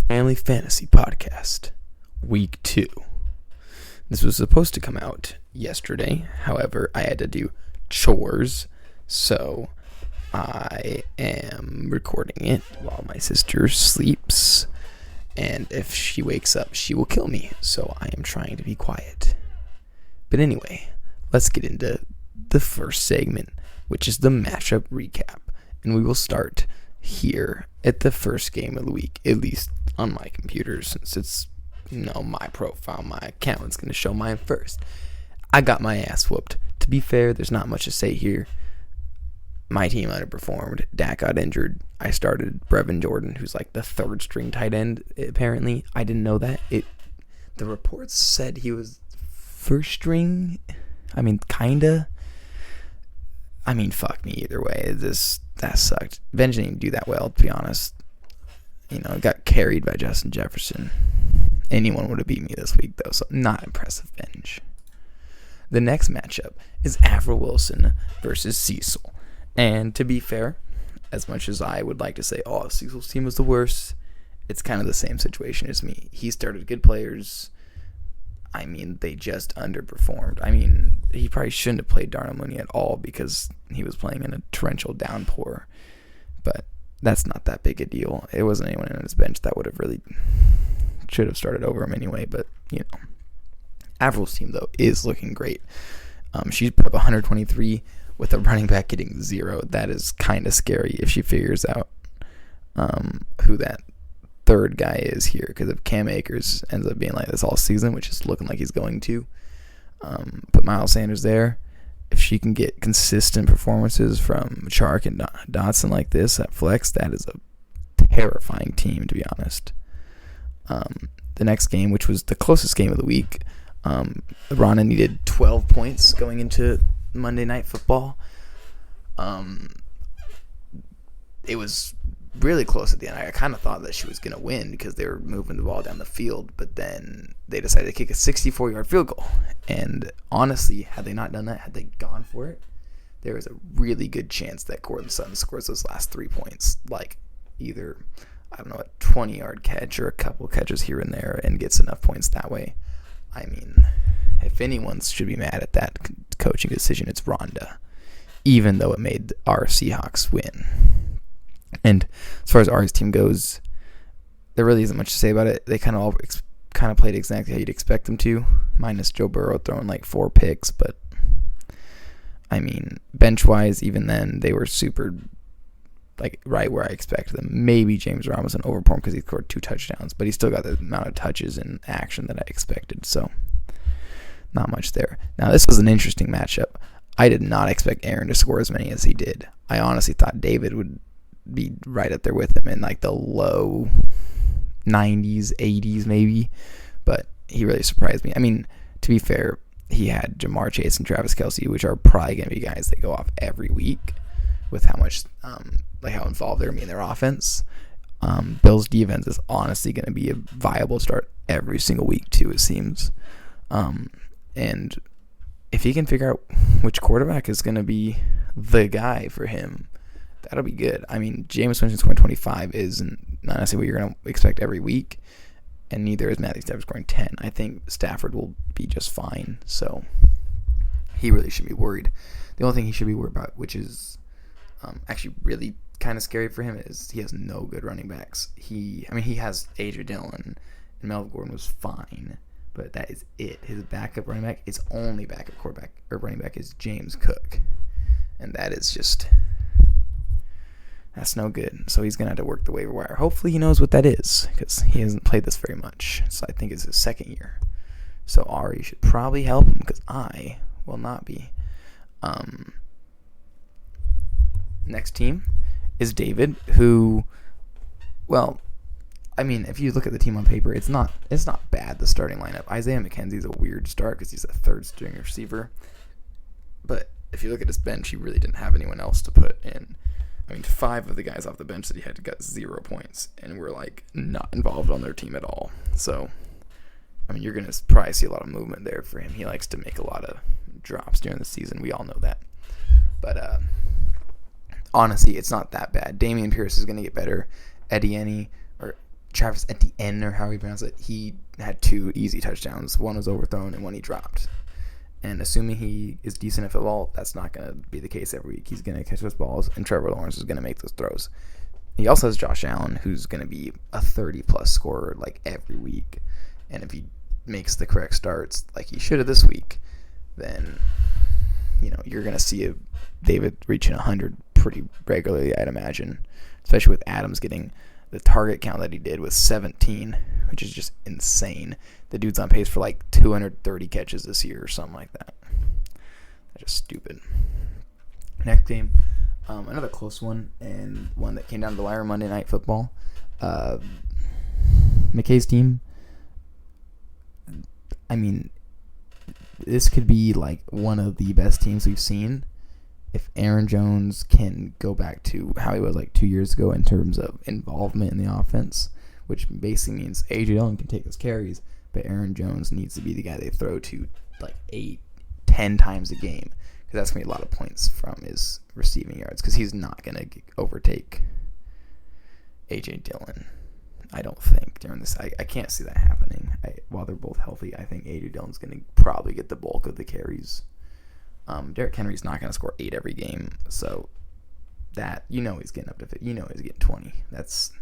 Family Fantasy Podcast, Week 2. This was supposed to come out yesterday. However, I had to do chores, so I am recording it while my sister sleeps. And if she wakes up, she will kill me. So I am trying to be quiet. But anyway, let's get into the first segment, which is the matchup recap. And we will start here at the first game of the week, at least on my computer, since it's, my profile, my account is going to show mine first. I got my ass whooped. To be fair, there's not much to say here. My team underperformed. Dak got injured. I started Brevin Jordan, who's like the third string tight end, apparently. I didn't know that. The reports said he was first string. Kinda. Fuck me either way. That sucked. Benj didn't even do that well, to be honest. It got carried by Justin Jefferson. Anyone would have beat me this week, though, so not impressive, Benj. The next matchup is Avril Wilson versus Cecil. And to be fair, as much as I would like to say, Cecil's team was the worst, it's kind of the same situation as me. He started good players. They just underperformed. He probably shouldn't have played Darnell Mooney at all because he was playing in a torrential downpour. But that's not that big a deal. It wasn't anyone on his bench that would have really should have started over him anyway. But, Avril's team, though, is looking great. She's put up 123 with a running back getting 0. That is kind of scary if she figures out who that third guy is here, because if Cam Akers ends up being like this all season, which is looking like he's going to, put Miles Sanders there. If she can get consistent performances from Chark and Dotson like this at flex, that is a terrifying team, to be honest. The next game, which was the closest game of the week, Rana needed 12 points going into Monday Night Football. It was really close at the end. I kind of thought that she was going to win because they were moving the ball down the field, but then they decided to kick a 64-yard field goal. And honestly, had they not done that, had they gone for it, there was a really good chance that Courtland Sutton scores those last 3 points, like either, a 20-yard catch or a couple catches here and there, and gets enough points that way. If anyone should be mad at that coaching decision, it's Rhonda, even though it made our Seahawks win. And as far as Ari's team goes, there really isn't much to say about it. They kind of played exactly how you'd expect them to, minus Joe Burrow throwing like 4 picks. But bench-wise, even then, they were super right where I expected them. Maybe James Robinson overperformed because he scored 2 touchdowns, but he still got the amount of touches and action that I expected. So not much there. Now, this was an interesting matchup. I did not expect Aaron to score as many as he did. I honestly thought David would be right up there with him in like the low 90s, 80s maybe, but he really surprised me. To be fair, he had Jamar Chase and Travis Kelce, which are probably going to be guys that go off every week with how much, how involved they're going to be in their offense. Bills defense is honestly going to be a viable start every single week too, it seems. And if he can figure out which quarterback is going to be the guy for him, that'll be good. Jameis Winston scoring 25 isn't not necessarily what you're going to expect every week, and neither is Matthew Stafford scoring 10. I think Stafford will be just fine, so he really shouldn't be worried. The only thing he should be worried about, which is actually really kind of scary for him, is he has no good running backs. He has A.J. Dillon, and Melvin Gordon was fine, but that is it. His backup running back, his only backup quarterback or running back is James Cook, and that is just... that's no good. So he's going to have to work the waiver wire. Hopefully he knows what that is, because he hasn't played this very much. So I think it's his second year. So Ari should probably help him, because I will not be. Next team is David, who, if you look at the team on paper, it's not bad, the starting lineup. Isaiah McKenzie's a weird start because he's a third string receiver. But if you look at his bench, he really didn't have anyone else to put in. 5 of the guys off the bench that he had got 0 points and were not involved on their team at all. So, you're going to probably see a lot of movement there for him. He likes to make a lot of drops during the season. We all know that. But honestly, it's not that bad. Dameon Pierce is going to get better. Edieni, or Travis Etienne, or how you pronounce it, he had 2 easy touchdowns. One was overthrown and one he dropped. And assuming he is decent at football, that's not going to be the case every week. He's going to catch those balls, and Trevor Lawrence is going to make those throws. He also has Josh Allen, who's going to be a 30-plus scorer like every week. And if he makes the correct starts like he should have this week, then you're going to see David reaching 100 pretty regularly, I'd imagine, especially with Adams getting the target count that he did with 17, which is just insane. The dude's on pace for like 230 catches this year or something like that. That's just stupid. Next game, another close one, and one that came down to the wire, Monday Night Football. McKay's team, I mean, this could be like one of the best teams we've seen if Aaron Jones can go back to how he was like 2 years ago in terms of involvement in the offense, which basically means A.J. Dillon can take his carries, but Aaron Jones needs to be the guy they throw to like 8-10 times a game, because that's going to be a lot of points from his receiving yards, because he's not going to overtake A.J. Dillon, I don't think, during this. I can't see that happening. While they're both healthy, I think A.J. Dillon's going to probably get the bulk of the carries. Derrick Henry's not going to score 8 every game, so that, he's getting up to 50. He's getting 20. That's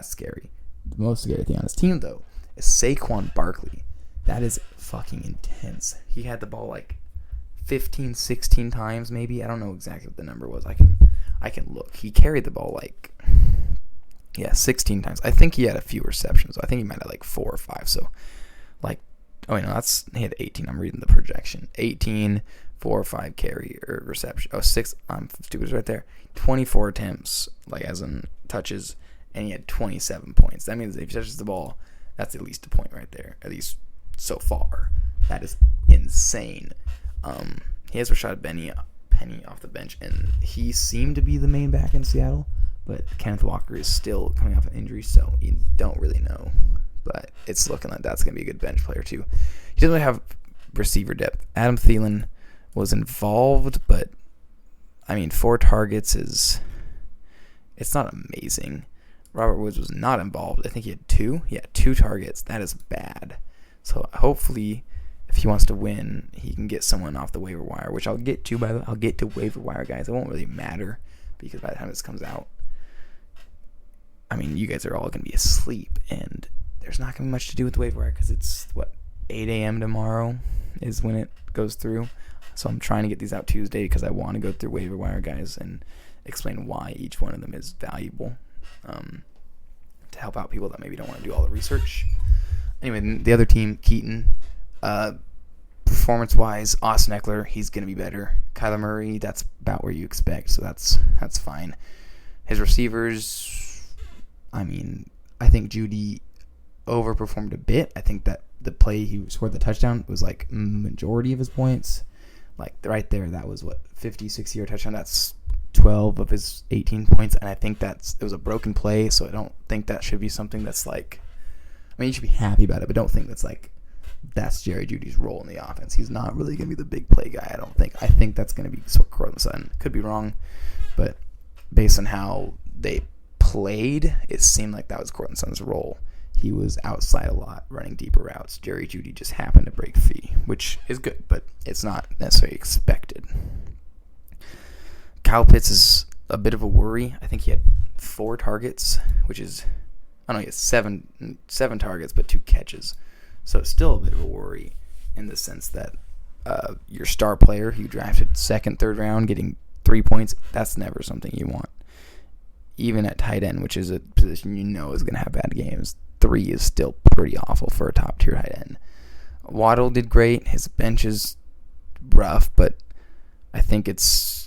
scary. The most scary thing on his team, though, is Saquon Barkley. That is fucking intense. He had the ball like 15, 16 times maybe. I don't know exactly what the number was. I can look. He carried the ball 16 times. I think he had a few receptions. I think he might have like 4 or 5. So he had 18. I'm reading the projection. 18, 4 or 5 carry or reception. 6. I'm stupid right there. 24 attempts, like as in touches, and he had 27 points. That means if he touches the ball, that's at least a point right there. At least so far. That is insane. He has Rashad Penny off the bench, and he seemed to be the main back in Seattle, but Kenneth Walker is still coming off an injury, so you don't really know. But it's looking like that's going to be a good bench player too. He doesn't really have receiver depth. Adam Thielen was involved, but 4 targets it's not amazing. Robert Woods was not involved. I think he had 2. He had 2 targets. That is bad. So hopefully, if he wants to win, he can get someone off the waiver wire, which I'll get to. I'll get to waiver wire, guys. It won't really matter, because by the time this comes out, you guys are all going to be asleep, and there's not going to be much to do with the waiver wire, because it's 8 a.m. tomorrow is when it goes through. So I'm trying to get these out Tuesday, because I want to go through waiver wire, guys, and explain why each one of them is valuable, to help out people that maybe don't want to do all the research. Anyway, the other team, Keaton, performance-wise, Austin Eckler, he's going to be better. Kyler Murray, that's about where you expect, so that's fine. His receivers, I think Judy overperformed a bit. I think that the play he scored the touchdown was like majority of his points. Like right there, that was 50, 60-yard touchdown. That's 12 of his 18 points, and I think it was a broken play, so I don't think that should be something that's like, you should be happy about it, but don't think that's Jerry Jeudy's role in the offense. He's not really going to be the big play guy, I don't think. I think that's going to be Courtland Sutton. Could be wrong, but based on how they played, it seemed like that was Courtland Sutton's role. He was outside a lot, running deeper routes. Jerry Jeudy just happened to break free, which is good, but it's not necessarily expected. Kyle Pitts is a bit of a worry. I think he had 4 targets, which is, he had seven targets, but 2 catches. So it's still a bit of a worry in the sense that your star player who you drafted 2nd, 3rd round getting 3 points, that's never something you want. Even at tight end, which is a position is going to have bad games, 3 is still pretty awful for a top-tier tight end. Waddle did great. His bench is rough, but I think it's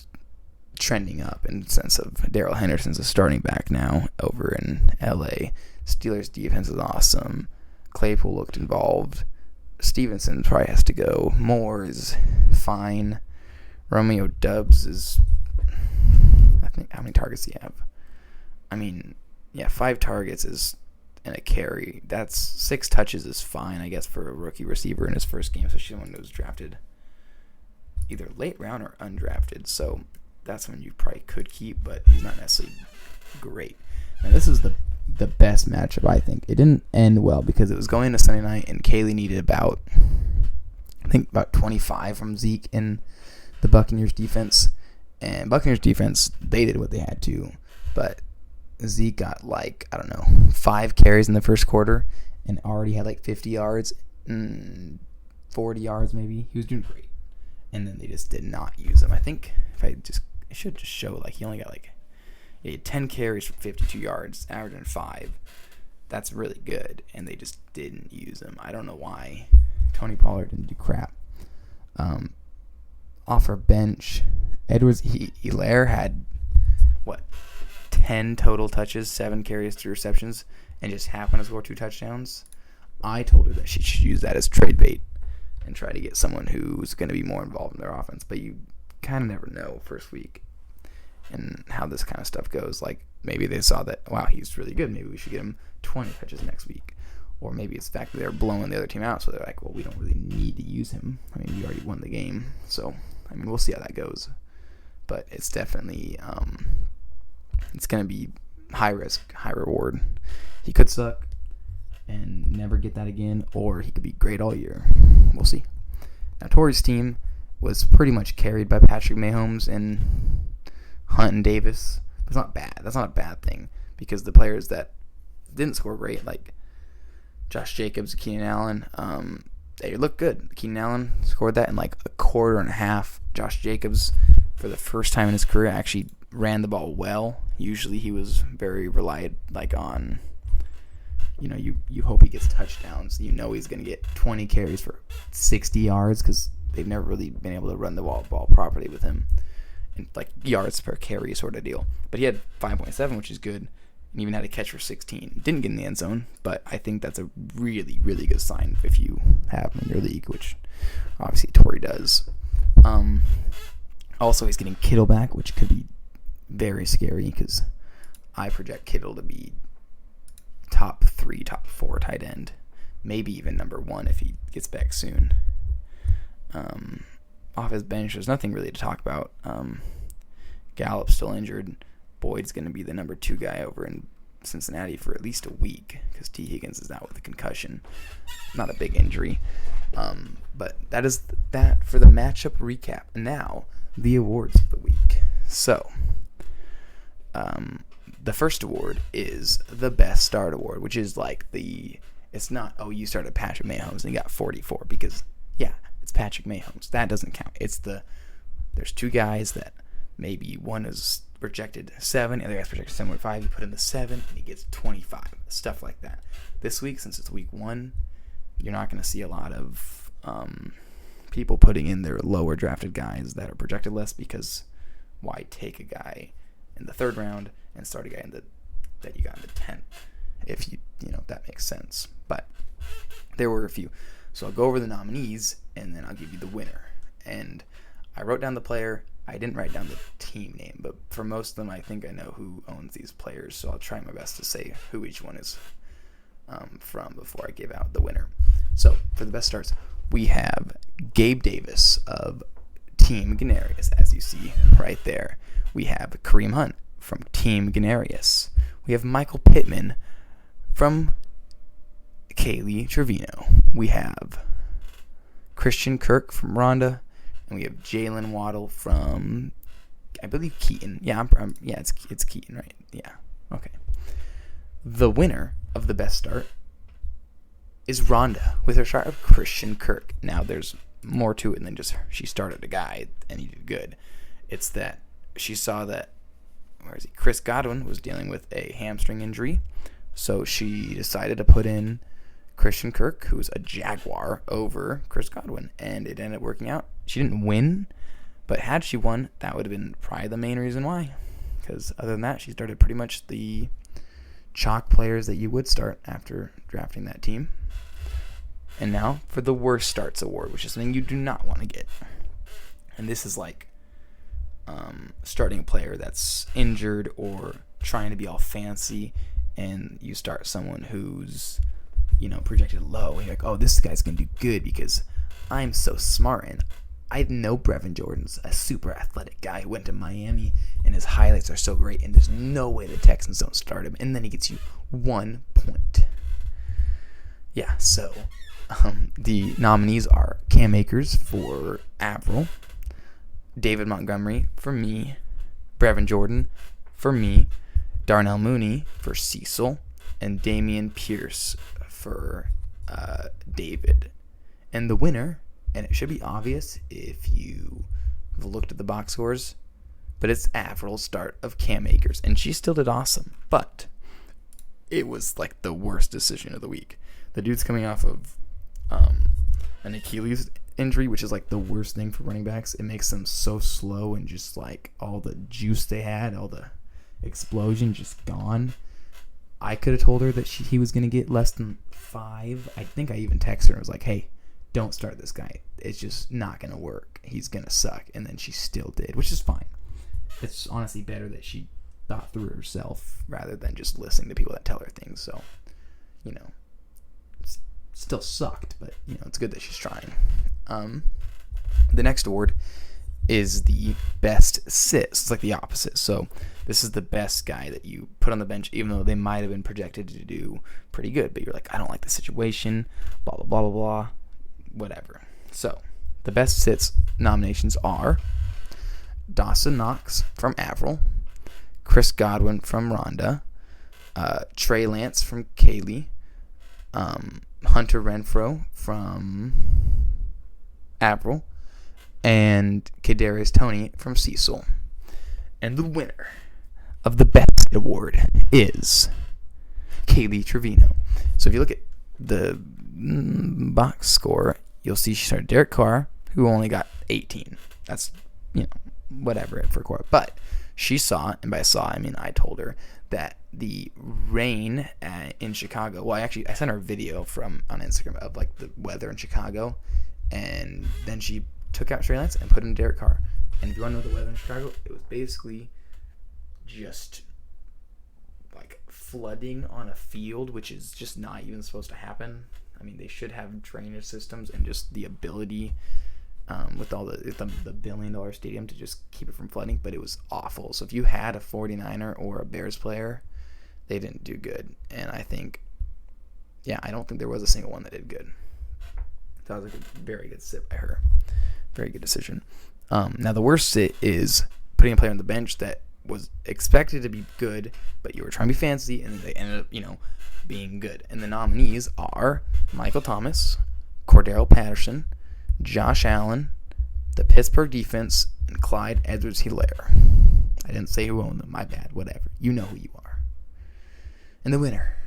trending up in the sense of Darrell Henderson's a starting back now over in L.A. Steelers' defense is awesome. Claypool looked involved. Stevenson probably has to go. Moore is fine. Romeo Doubs is, I think, how many targets do you have? 5 targets is and a carry. That's 6 touches is fine, I guess, for a rookie receiver in his first game, especially someone who was drafted either late round or undrafted. So that's someone you probably could keep, but he's not necessarily great. Now, this is the the best matchup, I think. It didn't end well because it was going to Sunday night, and Kaylee needed about 25 from Zeke in the Buccaneers defense. And Buccaneers defense, they did what they had to, but Zeke got 5 carries in the first quarter and already had 50 yards, 40 yards maybe. He was doing great. And then they just did not use him. I think it should just show he only got he had 10 carries for 52 yards, averaging 5. That's really good, and they just didn't use him. I don't know why. Tony Pollard didn't do crap. Off our bench, Edwards-Helaire had 10 total touches, 7 carries, 3 receptions, and just happened to score 2 touchdowns. I told her that she should use that as trade bait and try to get someone who's going to be more involved in their offense. But you kind of never know first week and how this kind of stuff goes. Maybe they saw that, wow, he's really good. Maybe we should get him 20 touches next week. Or maybe it's the fact that they're blowing the other team out, so they're like, well, we don't really need to use him. We already won the game. So, we'll see how that goes. But it's definitely, it's going to be high risk, high reward. He could suck and never get that again, or he could be great all year. We'll see. Now, Tori's team was pretty much carried by Patrick Mahomes and Hunt and Davis. That's not bad. That's not a bad thing, because the players that didn't score great, like Josh Jacobs, Keenan Allen, they look good. Keenan Allen scored that in a quarter and a half. Josh Jacobs, for the first time in his career, actually ran the ball well. Usually he was very reliant on, you hope he gets touchdowns. He's going to get 20 carries for 60 yards because they've never really been able to run the ball properly with him. And yards per carry sort of deal. But he had 5.7, which is good. And even had a catch for 16. Didn't get in the end zone, but I think that's a really, really good sign if you have him in your league, which obviously Tori does. Also, he's getting Kittle back, which could be very scary because I project Kittle to be top 3, top 4 tight end. Maybe even number 1 if he gets back soon. Off his bench, there's nothing really to talk about. Gallup's still injured. Boyd's going to be the number 2 guy over in Cincinnati for at least a week because T. Higgins is out with a concussion. Not a big injury. But that is that for the matchup recap. And now, the awards of the week. So, the first award is the Best Start Award, which is it's not, you started Patrick Mahomes and you got 44 because, it's Patrick Mahomes. That doesn't count. There's 2 guys that maybe one is projected 7, the other guy's projected 7.5. You put in the 7, and he gets 25. Stuff like that. This week, since it's week 1, you're not going to see a lot of people putting in their lower drafted guys that are projected less because why take a guy in the 3rd round and start a guy that you got in the 10th if if that makes sense. But there were a few. So I'll go over the nominees, and then I'll give you the winner. And I wrote down the player. I didn't write down the team name, but for most of them, I think I know who owns these players, so I'll try my best to say who each one is from before I give out the winner. So, for the best starts, we have Gabe Davis of Team Ganarius, as you see right there. We have Kareem Hunt from Team Ganarius. We have Michael Pittman from Kaylee Trevino. We have Christian Kirk from Rhonda. And we have Jalen Waddle from, I believe, Keaton. It's Keaton, right? Yeah. Okay. The winner of the best start is Rhonda with her start of Christian Kirk. Now, there's more to it than just she started a guy and he did good. It's that she saw that, Chris Godwin was dealing with a hamstring injury. So she decided to put in Christian Kirk, who's a Jaguar, over Chris Godwin. And it ended up working out. She didn't win, but had she won, that would have been probably the main reason why. Because other than that, she started pretty much the chalk players that you would start after drafting that team. And now for the Worst Starts Award, which is something you do not want to get. And this is starting a player that's injured or trying to be all fancy, and you start someone who's, projected low. And you're like, oh, this guy's going to do good because I'm so smart and I know Brevin Jordan's a super athletic guy who went to Miami, and his highlights are so great, and there's no way the Texans don't start him, and then he gets you 1 point. Yeah, so the nominees are Cam Akers for Avril, David Montgomery for me, Brevin Jordan for me, Darnell Mooney for Cecil, and Dameon Pierce for David. And the winner, and it should be obvious if you have looked at the box scores, but it's Avril's start of Cam Akers, and she still did awesome, but it was like the worst decision of the week. The dude's coming off of an Achilles injury, which is like the worst thing for running backs. It makes them so slow, and just like all the juice they had, all the explosion just gone. I could have told her that he was going to get less than 5. I think I even texted her and was like, hey, don't start this guy. It's just not going to work. He's going to suck. And then she still did, which is fine. It's honestly better that she thought through herself rather than just listening to people that tell her things. So, it still sucked, but, it's good that she's trying. The next award is the best sit. It's like the opposite. So this is the best guy that you put on the bench, even though they might have been projected to do pretty good. But you're like, I don't like the situation, blah, blah, blah, blah, blah, whatever. So the best sits nominations are Dawson Knox from Avril, Chris Godwin from Rhonda, Trey Lance from Kaylee, Hunter Renfrow from Avril, and Kadarius Toney from Cecil. And the winner of the best award is Kaylee Trevino. So if you look at the box score, you'll see she started Derek Carr, who only got 18. That's, whatever for Carr. But she saw, and by saw, I mean I told her that the rain in Chicago, I sent her a video on Instagram of like the weather in Chicago, and then she took out Trey Lance and put in Derek Carr. And if you want to know the weather in Chicago, it was basically just like flooding on a field, which is just not even supposed to happen. I mean, they should have drainage systems and just the ability with all the billion-dollar stadium to just keep it from flooding, but it was awful. So if you had a 49er or a Bears player, they didn't do good. And I don't think there was a single one that did good. That was like a very good sit by her. Very good decision. Now the worst sit is putting a player on the bench that was expected to be good, but you were trying to be fancy, and they ended up, being good. And the nominees are Michael Thomas, Cordero Patterson, Josh Allen, the Pittsburgh defense, and Clyde Edwards-Helaire. I didn't say who owned them. My bad. Whatever. You know who you are. And the winner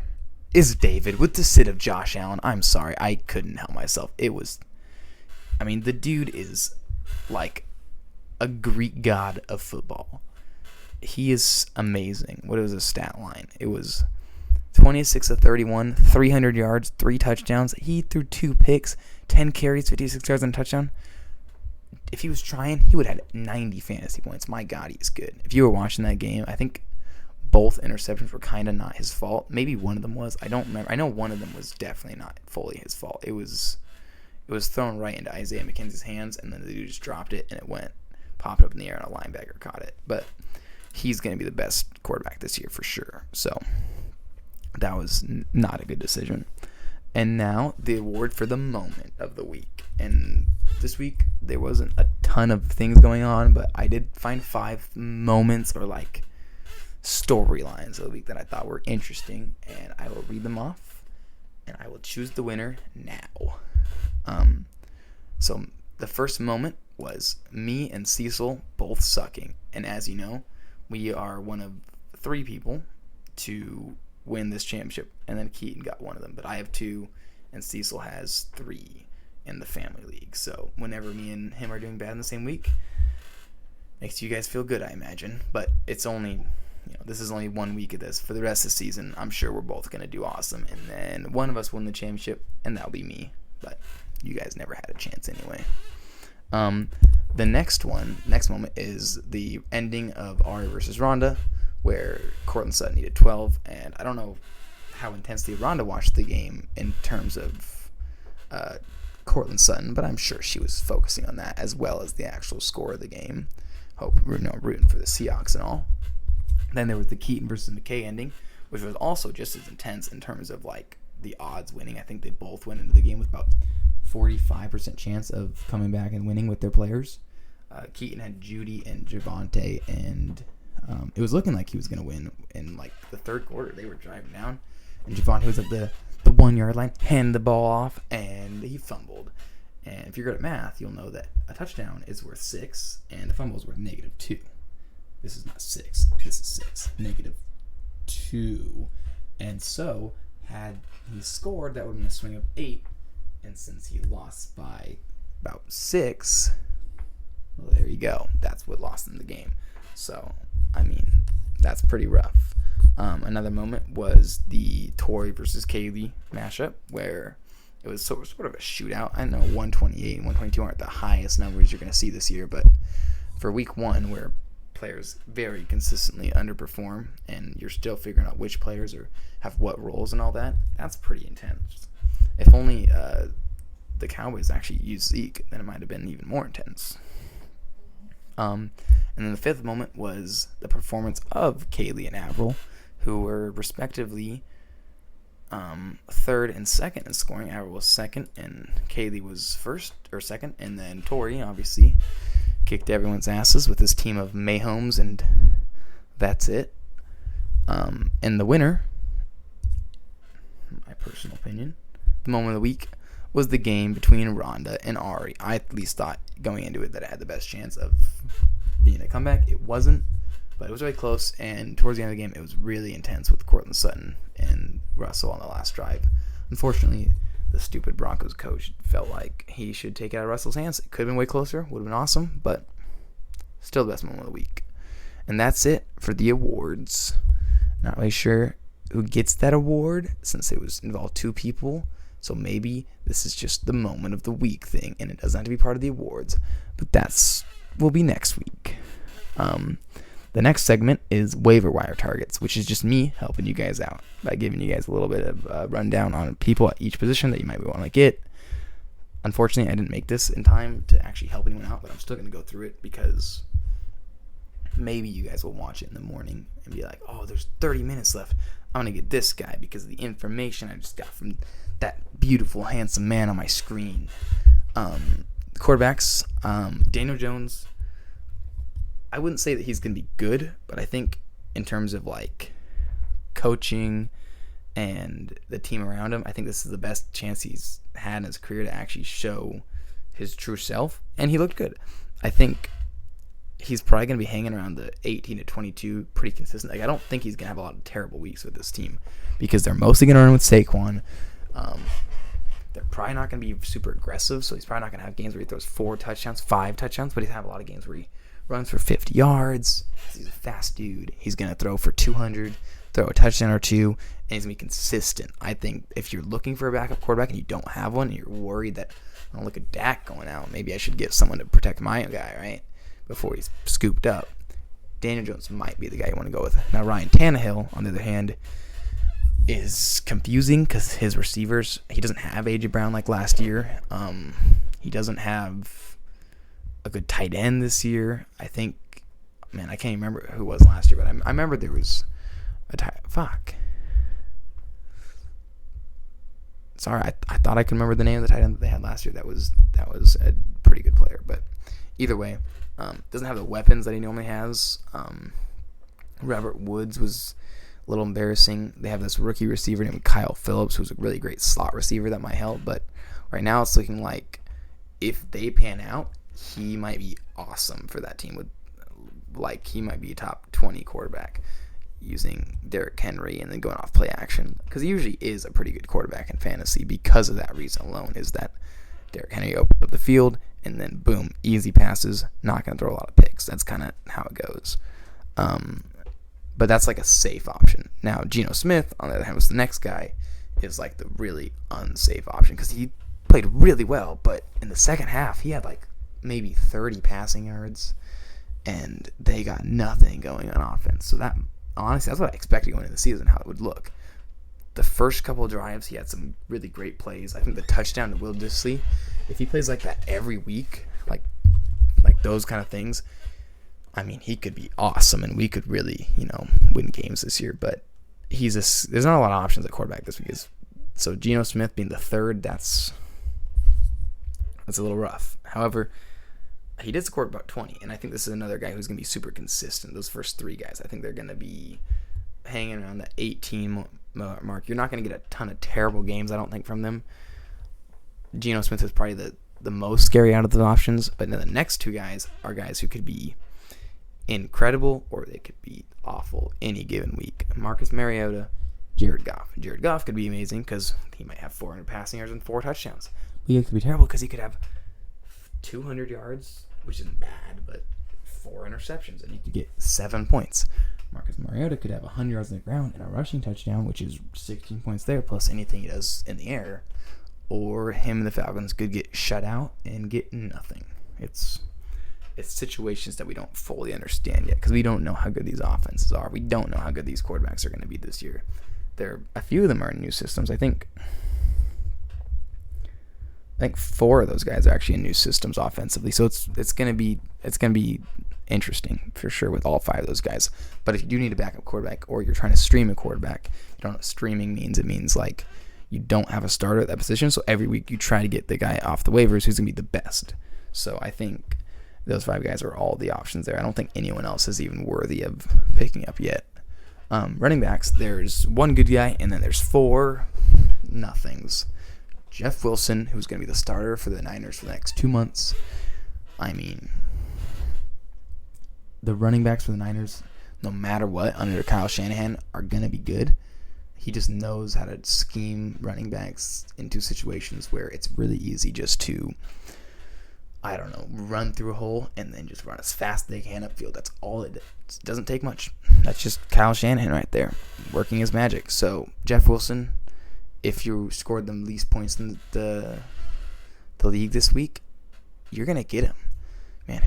is David with the sit of Josh Allen. I'm sorry. I couldn't help myself. The dude is like a Greek god of football. He is amazing. What was his stat line? It was 26 of 31, 300 yards, 3 touchdowns. He threw 2 picks, 10 carries, 56 yards, and a touchdown. If he was trying, he would have had 90 fantasy points. My God, he's good. If you were watching that game, I think both interceptions were kind of not his fault. Maybe one of them was. I don't remember. I know one of them was definitely not fully his fault. It was thrown right into Isaiah McKenzie's hands, and then the dude just dropped it, and it popped up in the air, and a linebacker caught it. But he's going to be the best quarterback this year for sure. So that was not a good decision. And now the award for the moment of the week. And this week there wasn't a ton of things going on, but I did find 5 moments or like storylines of the week that I thought were interesting, and I will read them off, and I will choose the winner now. So the first moment was me and Cecil both sucking, and as you know, we are one of 3 people to win this championship, and then Keaton got one of them, but I have 2, and Cecil has 3 in the family league. So whenever me and him are doing bad in the same week, makes you guys feel good, I imagine. But it's only, this is only 1 week of this. For the rest of the season, I'm sure we're both going to do awesome, and then one of us win the championship, and that'll be me. But you guys never had a chance anyway. The next moment is the ending of Ari versus Rhonda, where Cortland Sutton needed 12, and I don't know how intensely Rhonda watched the game in terms of Cortland Sutton, but I'm sure she was focusing on that as well as the actual score of the game. Rooting for the Seahawks and all. Then there was the Keaton versus McKay ending, which was also just as intense in terms of like the odds winning. I think they both went into the game with about 45% chance of coming back and winning with their players. Keaton had Judy and Javonte, and it was looking like he was going to win in like the third quarter. They were driving down, and Javonte was at the 1 yard line, handed the ball off, and he fumbled. And if you're good at math, you'll know that a touchdown is worth 6, and the fumble is worth -2. This is not 6. This is 6. -2. And so, had he scored, that would have been a swing of 8. And since he lost by about 6, well, there you go. That's what lost him the game. So, I mean, that's pretty rough. Another moment was the Tori versus Kaylee mashup, where it was sort of a shootout. I know 128 and 122 aren't the highest numbers you're going to see this year, but for week 1, where players very consistently underperform and you're still figuring out which players have what roles and all that, that's pretty intense. If only the Cowboys actually used Zeke, then it might have been even more intense. And then the 5th moment was the performance of Kaylee and Avril, who were respectively 3rd and 2nd in scoring. Avril was 2nd, and Kaylee was 1st or 2nd, and then Tori obviously kicked everyone's asses with his team of Mahomes, and that's it. And the winner, my personal opinion, the moment of the week, was the game between Rhonda and Ari. I at least thought going into it that it had the best chance of being a comeback. It wasn't, but it was really close, and towards the end of the game, it was really intense with Cortland Sutton and Russell on the last drive. Unfortunately, the stupid Broncos coach felt like he should take it out of Russell's hands. It could have been way closer, would have been awesome, but still the best moment of the week. And that's it for the awards. Not really sure who gets that award since it was involved 2 people. So maybe this is just the moment of the week thing, and it doesn't have to be part of the awards. But will be next week. The next segment is waiver wire targets, which is just me helping you guys out by giving you guys a little bit of a rundown on people at each position that you might want to get. Unfortunately, I didn't make this in time to actually help anyone out, but I'm still going to go through it because maybe you guys will watch it in the morning and be like, oh, there's 30 minutes left. I'm going to get this guy because of the information I just got from that beautiful, handsome man on my screen. Quarterbacks, Daniel Jones, I wouldn't say that he's going to be good, but I think in terms of like coaching and the team around him, I think this is the best chance he's had in his career to actually show his true self, and he looked good. I think he's probably going to be hanging around the 18 to 22 pretty consistent. Like, I don't think he's going to have a lot of terrible weeks with this team because they're mostly going to run with Saquon. They're probably not going to be super aggressive, so he's probably not going to have games where he throws 4 touchdowns, 5 touchdowns, but he's going to have a lot of games where he runs for 50 yards. He's a fast dude. He's going to throw for 200, throw a touchdown or 2, and he's going to be consistent. I think if you're looking for a backup quarterback and you don't have one, and you're worried that, oh, look at Dak going out, maybe I should get someone to protect my guy, right, before he's scooped up, Daniel Jones might be the guy you want to go with. Now, Ryan Tannehill, on the other hand, is confusing because his receivers, he doesn't have A.J. Brown like last year. He doesn't have a good tight end this year. I think, man, I can't even remember who it was last year, but I remember there was a Sorry, I thought I could remember the name of the tight end that they had last year. That was a pretty good player, but either way, doesn't have the weapons that he normally has. Robert Woods was a little embarrassing. They have this rookie receiver named Kyle Phillips, who's a really great slot receiver that might help, but right now it's looking like if they pan out, he might be awesome for that team. He might be a top 20 quarterback using Derrick Henry and then going off play action, because he usually is a pretty good quarterback in fantasy because of that reason alone, is that Derrick Henry opens up the field and then boom, easy passes, not going to throw a lot of picks. That's kind of how it goes. But that's like a safe option. Now, Geno Smith, on the other hand, was the next guy, is like the really unsafe option because he played really well, but in the second half, he had like maybe 30 passing yards, and they got nothing going on offense. So that, honestly, that's what I expected going into the season, how it would look. The first couple of drives, he had some really great plays. I think the touchdown to Will Dissly if he plays like that every week, like those kind of things, I mean, he could be awesome, and we could really, win games this year. But there's not a lot of options at quarterback this week. So Geno Smith being the third, that's a little rough. However, he did score about 20, and I think this is another guy who's going to be super consistent. Those first three guys, I think they're going to be hanging around the 18 mark. You're not going to get a ton of terrible games, I don't think, from them. Geno Smith is probably the most scary out of the options, but then the next two guys are guys who could be incredible or they could be awful any given week. Marcus Mariota, Jared Goff. Jared Goff could be amazing because he might have 400 passing yards and 4 touchdowns. He could be terrible because he could have 200 yards, which isn't bad, but 4 interceptions, and he could get 7 points. Marcus Mariota could have 100 yards on the ground and a rushing touchdown, which is 16 points there, plus anything he does in the air. Or him and the Falcons could get shut out and get nothing. It's situations that we don't fully understand yet because we don't know how good these offenses are. We don't know how good these quarterbacks are going to be this year. A few of them are in new systems. I think 4 of those guys are actually in new systems offensively. So it's going to be interesting for sure with all 5 of those guys. But if you do need a backup quarterback or you're trying to stream a quarterback, you don't know what streaming means. It means like you don't have a starter at that position. So every week you try to get the guy off the waivers who's going to be the best. So I think those 5 guys are all the options there. I don't think anyone else is even worthy of picking up yet. Running backs, there's 1 good guy, and then there's 4 nothings. Jeff Wilson, who's going to be the starter for the Niners for the next 2 months. I mean, the running backs for the Niners, no matter what, under Kyle Shanahan, are going to be good. He just knows how to scheme running backs into situations where it's really easy just to, run through a hole and then just run as fast as they can upfield. That's all it doesn't take much. That's just Kyle Shanahan right there, working his magic. So, Jeff Wilson, if you scored the least points in the league this week, you're going to get him. Man,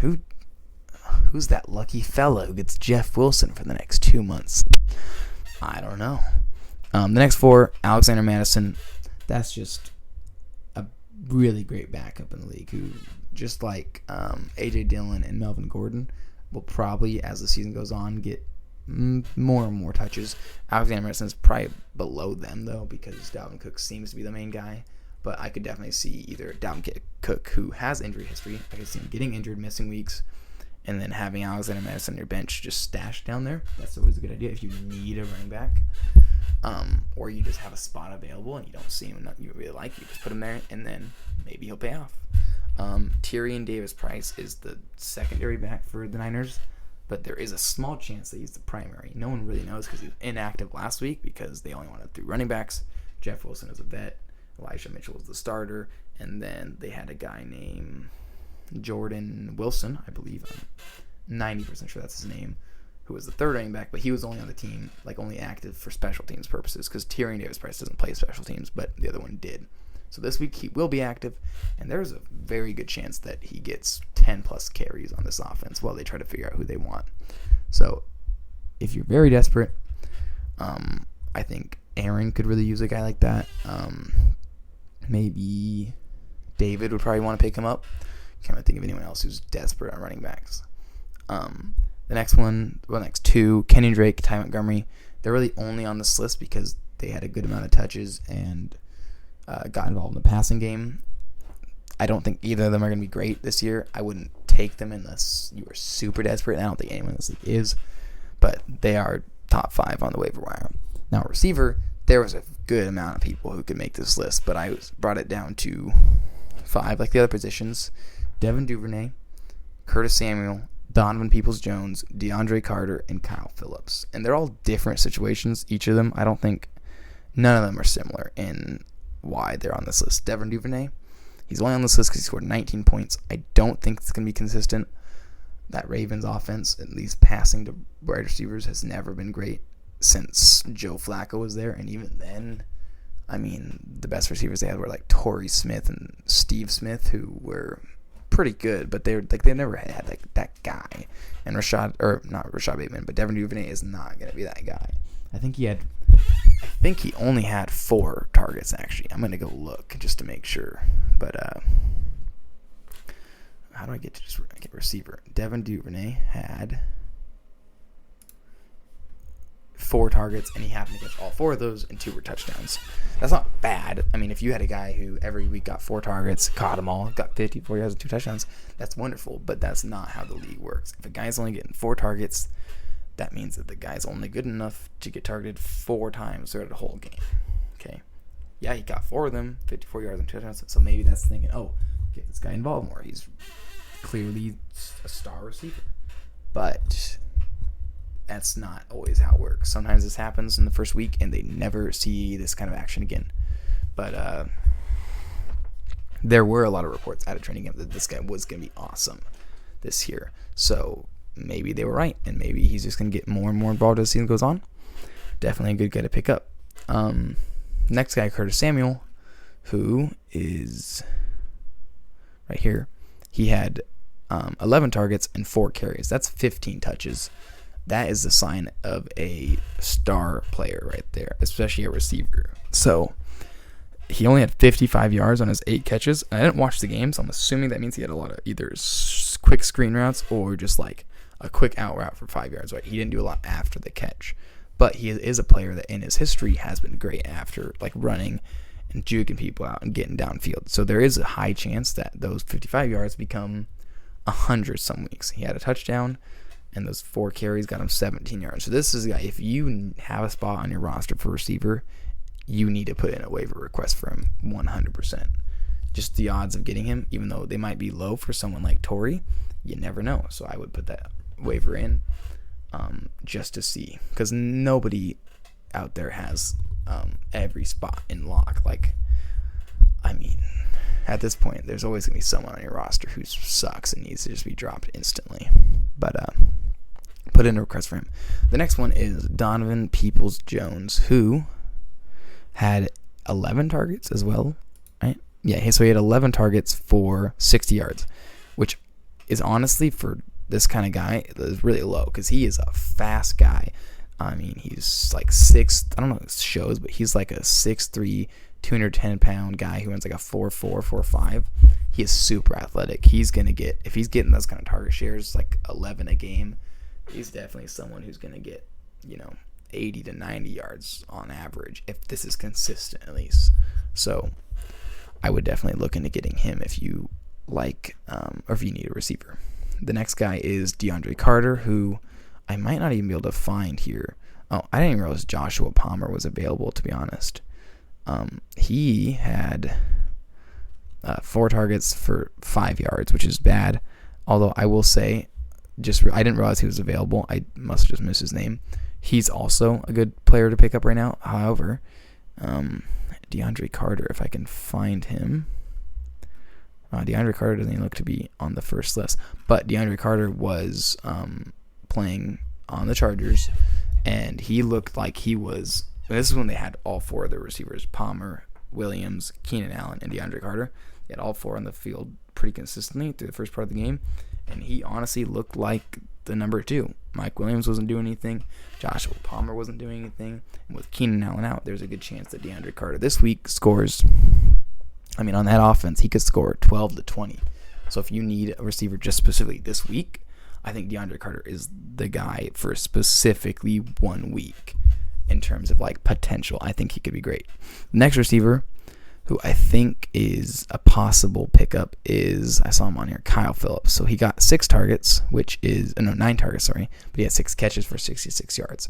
who's that lucky fellow who gets Jeff Wilson for the next 2 months? I don't know. The next 4, Alexander Mattison, that's just a really great backup in the league who, just like A.J. Dillon and Melvin Gordon, will probably, as the season goes on, get more and more touches. Alexander Mattison is probably below them, though, because Dalvin Cook seems to be the main guy. But I could definitely see either Dalvin Cook, who has injury history, I could see him getting injured, missing weeks, and then having Alexander Mattison on your bench just stashed down there. That's always a good idea if you need a running back. Or you just have a spot available and you don't see him you really like, you just put him there, and then maybe he'll pay off. Tyrion Davis-Price is the secondary back for the Niners, but there is a small chance that he's the primary. No one really knows because he was inactive last week because they only wanted 3 running backs. Jeff Wilson is a vet. Elijah Mitchell was the starter. And then they had a guy named Jordan Wilson, I believe. I'm 90% sure that's his name, who was the 3rd running back, but he was only on the team, only active for special teams purposes because Tyrion Davis-Price doesn't play special teams, but the other one did. So this week he will be active, and there's a very good chance that he gets 10-plus carries on this offense while they try to figure out who they want. So if you're very desperate, I think Aaron could really use a guy like that. Maybe David would probably want to pick him up. Can't really think of anyone else who's desperate on running backs. The next 2, Kenyon Drake, Ty Montgomery, they're really only on this list because they had a good amount of touches and got involved in the passing game. I don't think either of them are going to be great this year. I wouldn't take them unless you were super desperate, and I don't think anyone in this league is, but they are top 5 on the waiver wire. Now, receiver, there was a good amount of people who could make this list, but I brought it down to 5, like the other positions. Devin Duvernay, Curtis Samuel, Donovan Peoples-Jones, DeAndre Carter, and Kyle Phillips. And they're all different situations, each of them. I don't think none of them are similar in why they're on this list. Devin Duvernay, he's only on this list because he scored 19 points. I don't think it's going to be consistent. That Ravens offense, at least passing to wide receivers, has never been great since Joe Flacco was there. And even then, the best receivers they had were like Torrey Smith and Steve Smith, who were pretty good, but they've never had that guy. And not Rashad Bateman, but Devin Duvernay is not going to be that guy. I think he only had 4 targets, actually. I'm going to go look just to make sure. But how do I get to just get receiver? Devin Duvernay had 4 targets, and he happened to catch all 4 of those, and 2 were touchdowns. That's not bad. I mean, if you had a guy who every week got 4 targets, caught them all, got 54 yards and 2 touchdowns, that's wonderful, but that's not how the league works. If a guy's only getting 4 targets, that means that the guy's only good enough to get targeted 4 times throughout the whole game. Okay? Yeah, he got 4 of them, 54 yards and 2 touchdowns, so maybe that's thinking, oh, get this guy involved more. He's clearly a star receiver. But that's not always how it works. Sometimes this happens in the first week, and they never see this kind of action again. But there were a lot of reports out of training camp that this guy was going to be awesome this year. So maybe they were right, and maybe he's just going to get more and more involved as the season goes on. Definitely a good guy to pick up. Next guy, Curtis Samuel, who is right here. He had 11 targets and 4 carries. That's 15 touches. That is the sign of a star player right there, especially a receiver. So he only had 55 yards on his 8 catches. I didn't watch the game, so I'm assuming that means he had a lot of either quick screen routes or just like a quick out route for 5 yards. Right? He didn't do a lot after the catch. But he is a player that in his history has been great after like running and juking people out and getting downfield. So there is a high chance that those 55 yards become 100 some weeks. He had a touchdown, and those 4 carries got him 17 yards. So this is a guy, if you have a spot on your roster for receiver, you need to put in a waiver request for him 100%. Just the odds of getting him, even though they might be low for someone like Torrey, you never know. So I would put that waiver in just to see, because nobody out there has every spot in lock. Like, I mean, at this point, there's always going to be someone on your roster who sucks and needs to just be dropped instantly. But put in a request for him. The next one is Donovan Peoples-Jones, who had 11 targets as well, right? Yeah, so he had 11 targets for 60 yards, which is honestly, for this kind of guy, is really low because he is a fast guy. I mean, he's like 6, I don't know if it shows, but he's like a 6'3", 210-pound guy who runs like a 4.4, 4.5. He is super athletic. He's going to get, if he's getting those kind of target shares, like 11 a game, he's definitely someone who's going to get, 80 to 90 yards on average, if this is consistent at least. So I would definitely look into getting him if you like, or if you need a receiver. The next guy is DeAndre Carter, who I might not even be able to find here. Oh, I didn't even realize Joshua Palmer was available, to be honest. He had 4 targets for 5 yards, which is bad. Although I will say, I didn't realize he was available. I must have just missed his name. He's also a good player to pick up right now. However, DeAndre Carter, if I can find him. DeAndre Carter doesn't even look to be on the first list. But DeAndre Carter was playing on the Chargers, and he looked like he was... This is when they had all 4 of their receivers, Palmer, Williams, Keenan Allen, and DeAndre Carter. They had all 4 on the field pretty consistently through the first part of the game, and he honestly looked like the number 2. Mike Williams wasn't doing anything. Joshua Palmer wasn't doing anything. And with Keenan Allen out, there's a good chance that DeAndre Carter this week scores... I mean, on that offense, he could score 12 to 20. So if you need a receiver just specifically this week, I think DeAndre Carter is the guy for specifically 1 week in terms of like potential. I think he could be great. Next receiver, who I think is a possible pickup, is, I saw him on here, Kyle Phillips. So he got 9 targets, but he had 6 catches for 66 yards.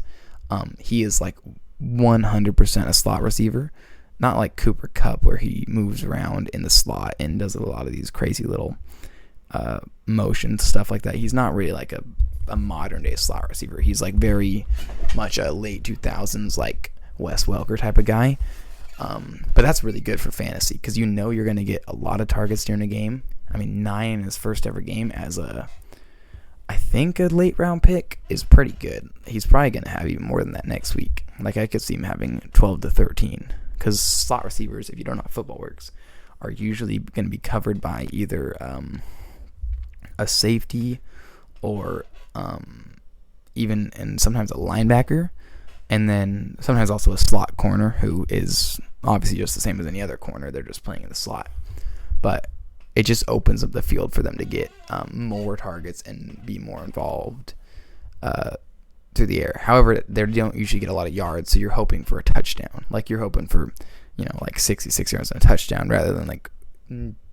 He is like 100% a slot receiver. Not like Cooper Kupp, where he moves around in the slot and does a lot of these crazy little motion stuff like that. He's not really like a modern day slot receiver. He's like very much a late 2000s like Wes Welker type of guy. But that's really good for fantasy because you're going to get a lot of targets during a game. I mean, 9 in his first ever game as I think a late round pick is pretty good. He's probably going to have even more than that next week. Like I could see him having 12 to 13. Because slot receivers, if you don't know how football works, are usually going to be covered by either a safety or even and sometimes a linebacker, and then sometimes also a slot corner who is obviously just the same as any other corner. They're just playing in the slot. But it just opens up the field for them to get more targets and be more involved through the air. However, they don't usually get a lot of yards, so you're hoping for a touchdown. Like, you're hoping for, like 66 yards and a touchdown, rather than like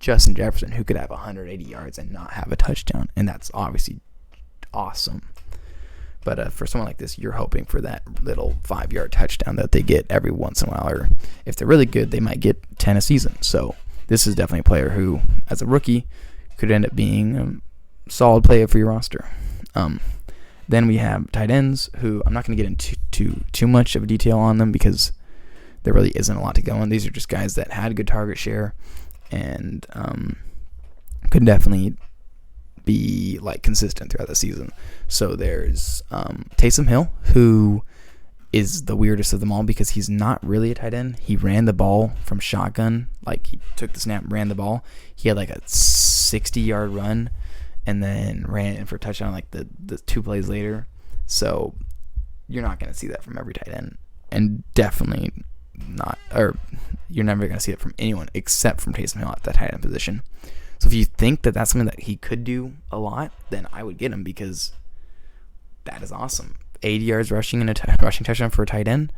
Justin Jefferson, who could have 180 yards and not have a touchdown, and that's obviously awesome. But for someone like this, you're hoping for that little 5-yard touchdown that they get every once in a while, or if they're really good, they might get 10 a season. So this is definitely a player who, as a rookie, could end up being a solid player for your roster. Then we have tight ends, who I'm not going to get into too much of detail on them because there really isn't a lot to go on. These are just guys that had good target share and could definitely be like consistent throughout the season. So there's Taysom Hill, who is the weirdest of them all because he's not really a tight end. He ran the ball from shotgun. Like, he took the snap, ran the ball. He had like a 60-yard run and then ran in for a touchdown like the 2 plays later. So you're not going to see that from every tight end, and definitely not, or you're never going to see it from anyone except from Taysom Hill at that tight end position. So if you think that that's something that he could do a lot, then I would get him, because that is awesome. 80 yards rushing and a rushing touchdown for a tight end,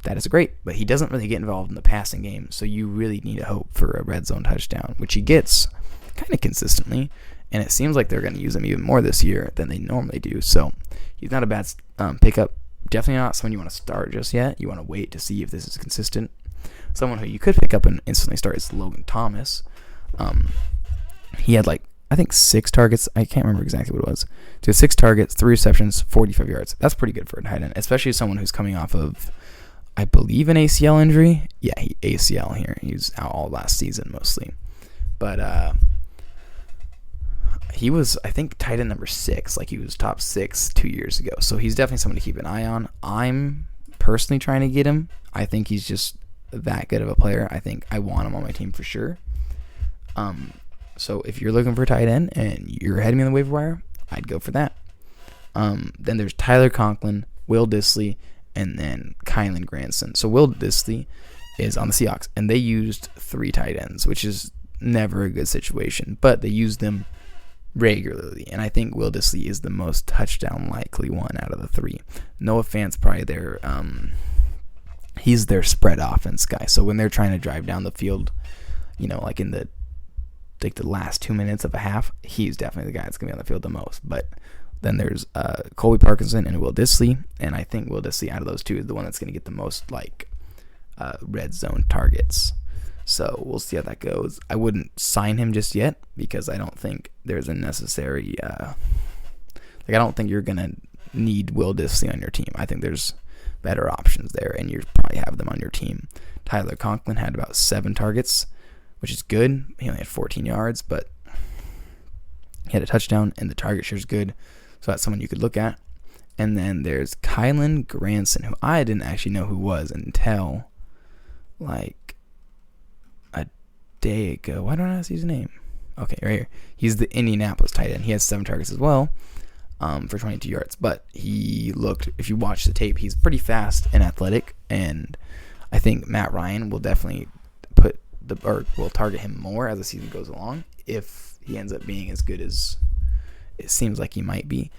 that is great. But he doesn't really get involved in the passing game, so you really need to hope for a red zone touchdown, which he gets kind of consistently. And it seems like they're going to use him even more this year than they normally do. So he's not a bad pickup. Definitely not someone you want to start just yet. You want to wait to see if this is consistent. Someone who you could pick up and instantly start is Logan Thomas. He had I think 6 targets. I can't remember exactly what it was. So he had 6 targets, 3 receptions, 45 yards. That's pretty good for a tight end, especially someone who's coming off of, I believe, an ACL injury. Yeah, ACL here. He was out all last season mostly. But he was, I think, tight end number 6. Like, he was top 6 2 years ago. So he's definitely someone to keep an eye on. I'm personally trying to get him. I think he's just that good of a player. I think I want him on my team for sure. So if you're looking for a tight end and you're heading in the waiver wire, I'd go for that. Then there's Tyler Conklin, Will Dissly, and then Kylen Granson. So Will Dissly is on the Seahawks, and they used 3 tight ends, which is never a good situation, but they used them regularly, and I think Will Dissly is the most touchdown likely one out of the 3. Noah Fant's probably their he's their spread offense guy. So when they're trying to drive down the field, like in the last 2 minutes of a half, he's definitely the guy that's gonna be on the field the most. But then there's Colby Parkinson and Will Dissly, and I think Will Dissly out of those 2 is the one that's gonna get the most red zone targets. So we'll see how that goes. I wouldn't sign him just yet because I don't think there's a necessary I don't think you're gonna need Will Dissly on your team. I think there's better options there, and you probably have them on your team. Tyler Conklin had about 7 targets, which is good. He only had 14 yards, but he had a touchdown, and the target share is good. So that's someone you could look at. And then there's Kylen Granson, who I didn't actually know who was until a day ago. Why don't I see his name? Okay, right here. He's the Indianapolis tight end. He has 7 targets as well, for 22 yards. But he looked, if you watch the tape, he's pretty fast and athletic. And I think Matt Ryan will definitely will target him more as the season goes along if he ends up being as good as it seems like he might be.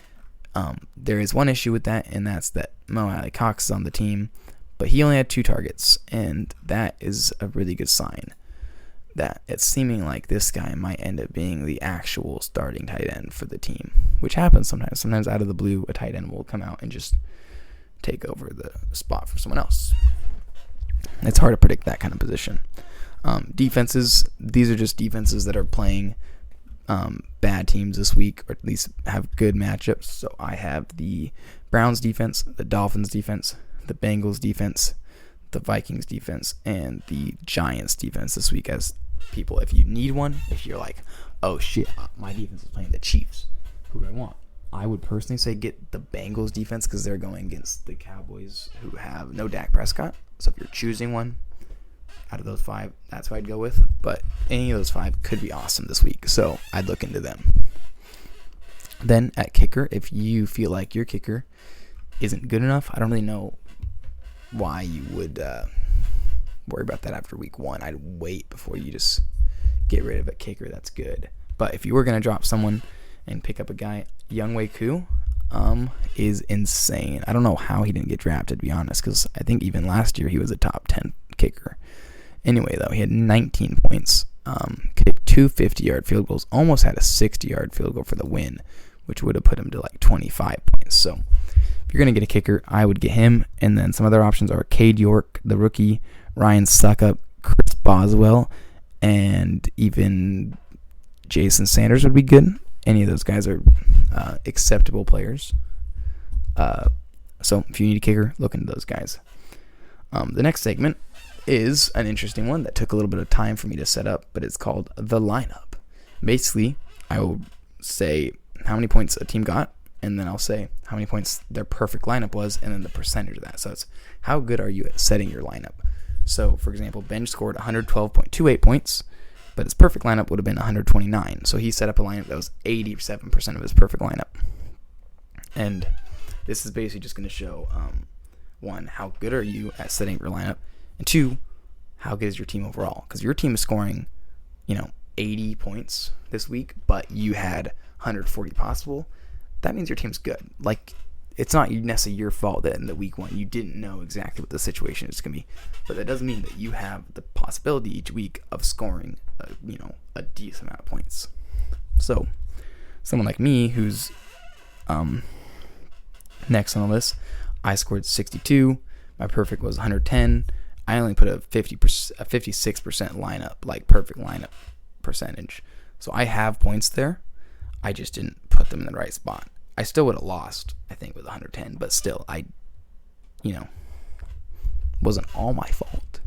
There is one issue with that, and that's that Mo Alley-Cox is on the team, but he only had 2 targets, and that is a really good sign that it's seeming like this guy might end up being the actual starting tight end for the team, which happens sometimes. Sometimes out of the blue, a tight end will come out and just take over the spot for someone else. It's hard to predict that kind of position. Defenses, these are just defenses that are playing bad teams this week, or at least have good matchups. So I have the Browns defense, the Dolphins defense, the Bengals defense, the Vikings defense, and the Giants defense this week as people. If you need one, if you're like, oh shit, my defense is playing the Chiefs, who do I want? I would personally say get the Bengals defense because they're going against the Cowboys, who have no Dak Prescott. So if you're choosing one out of those 5, that's what I'd go with. But any of those 5 could be awesome this week, so I'd look into them. Then at kicker, if you feel like your kicker isn't good enough, I don't really know why you would worry about that after week 1. I'd wait before you just get rid of a kicker that's good. But if you were going to drop someone and pick up a guy, Younghoe Koo is insane. I don't know how he didn't get drafted, to be honest, because I think even last year he was a top 10 kicker. Anyway, though, he had 19 points, kicked 2 50-yard field goals, almost had a 60-yard field goal for the win, which would have put him to like 25 points. So if you're going to get a kicker, I would get him. And then some other options are Cade York, the rookie, Ryan Suckup, Chris Boswell, and even Jason Sanders would be good. Any of those guys are acceptable players. So if you need a kicker, look into those guys. The next segment is an interesting one that took a little bit of time for me to set up, but it's called The Lineup. Basically, I will say how many points a team got, and then I'll say how many points their perfect lineup was, and then the percentage of that. So it's how good are you at setting your lineup. So, for example, Ben scored 112.28 points, but his perfect lineup would have been 129. So he set up a lineup that was 87% of his perfect lineup. And this is basically just going to show, one, how good are you at setting your lineup, and two, how good is your team overall? Because your team is scoring, 80 points this week, but you had 140 possible. That means your team's good. Like, it's not necessarily your fault that in the week one you didn't know exactly what the situation is going to be, but that doesn't mean that you have the possibility each week of scoring, a decent amount of points. So, someone like me who's next on the list, I scored 62. My perfect was 110. I only put a 56% lineup, like perfect lineup percentage. So I have points there. I just didn't put them in the right spot. I still would have lost, I think, with 110, but still, wasn't all my fault.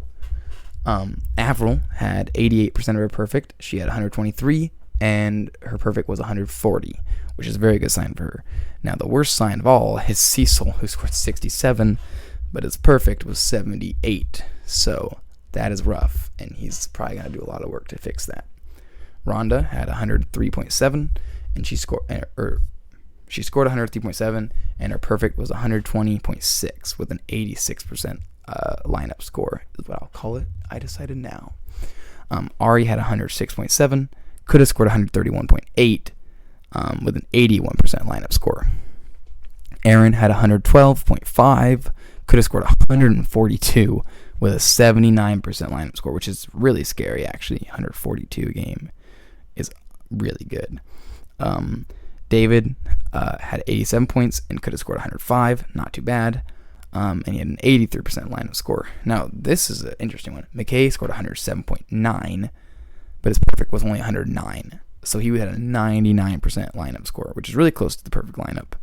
Avril had 88% of her perfect. She had 123, and her perfect was 140, which is a very good sign for her. Now, the worst sign of all is Cecil, who scored 67, but his perfect was 78. So that is rough, and he's probably going to do a lot of work to fix that. Rhonda had 103.7, and she scored 103.7, and her perfect was 120.6 with an 86% lineup score, is what I'll call it. I decided now. Ari had 106.7, could have scored 131.8 with an 81% lineup score. Aaron had 112.5, could have scored 142 with a 79% lineup score, which is really scary, actually. 142 a game is really good. David had 87 points and could have scored 105, not too bad. And he had an 83% lineup score. Now, this is an interesting one. McKay scored 107.9, but his perfect was only 109. So he had a 99% lineup score, which is really close to the perfect lineup.